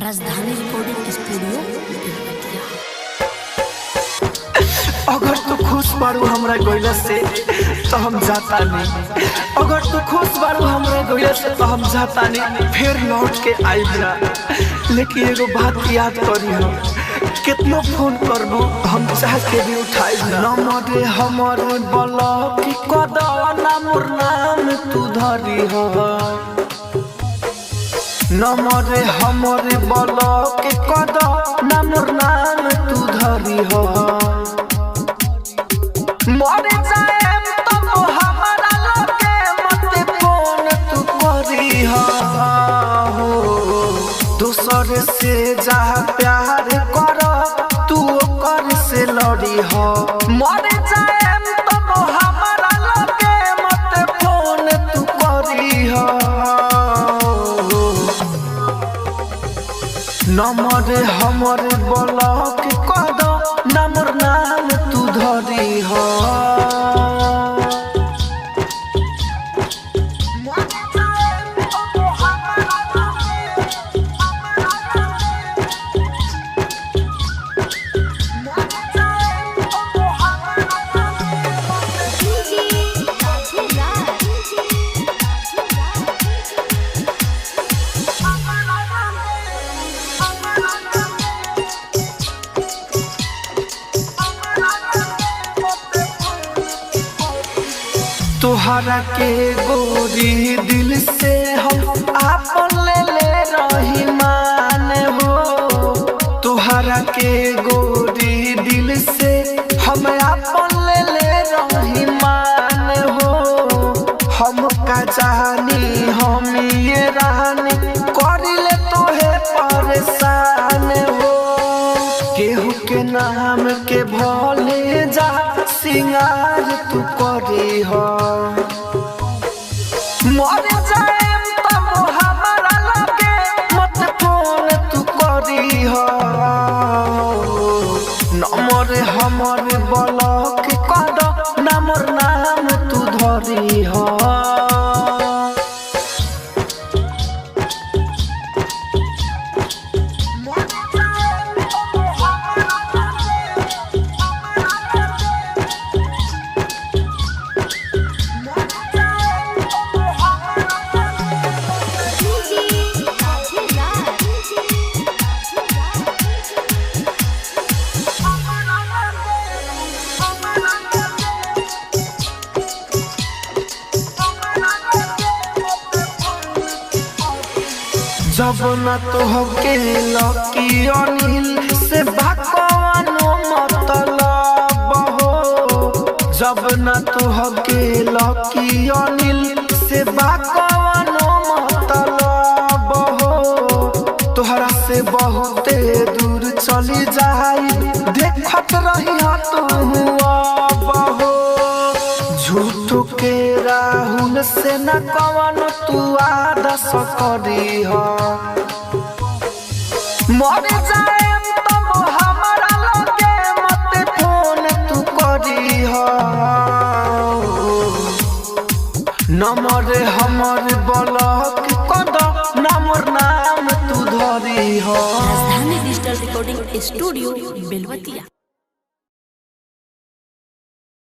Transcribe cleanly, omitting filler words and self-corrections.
राजधानी recording studio Belwatia. अगर तू खुश बारू हमरा गइला से तो हम जाता नहीं। अगर तू खुश बारू हमरा गइला से तो हम जाता नहीं, फिर लौट के आइब ना। लेकिन एगो बात याद करी हो, कितना फोन करबो हम चाह के भी उठाई ना। नमरे हमर ब्लॉक कदना मोर नाम तू धरी हो। नमरे हमर ब्लॉक कदना मोर नाम तू धरी हो। मर जाएम तब हमरा लगे मत फोन तू करी हो। दूसर से जा प्यार कर तू ओकर से लड़ी हो। मर जाएम तब हमरा लगे मत फोन तू करी हो। नमर हमर ब्लॉक कद नमर नाम तू धरी हो। तोहरा के गोरी दिल से हम आपन ले रही मान हो। तोहरा के गोरी दिल से हम आपन ले रही मान हो। हम का जानी हम ये रानी करिले तोहे परेशान हो। केहू के नाम के भले जा सिंगार तू करी हो। मर जाएम तब हमरा लगे मत फोन तू करी हो। नमर हमर ब्लॉक कद नमर नाम तू धरी हो। जब न तो होके लकी अनिल से बाकवानो मतलब हो। जब न तो होके लकी अनिल से बाकवानो मतलब हो। तोहरा से बहुते दूर चली जाई देखत रही तू अब हो। झूठो के राहुल से न कवनो तू आदस करी हो। मर जाएम तब हमरा लगे मत फोन तू करी हो। नमर हमर ब्लॉक कद नमर नाम तू धरी हो। राजधानी डिजिटल रिकॉर्डिंग स्टूडियो बेलवतिया।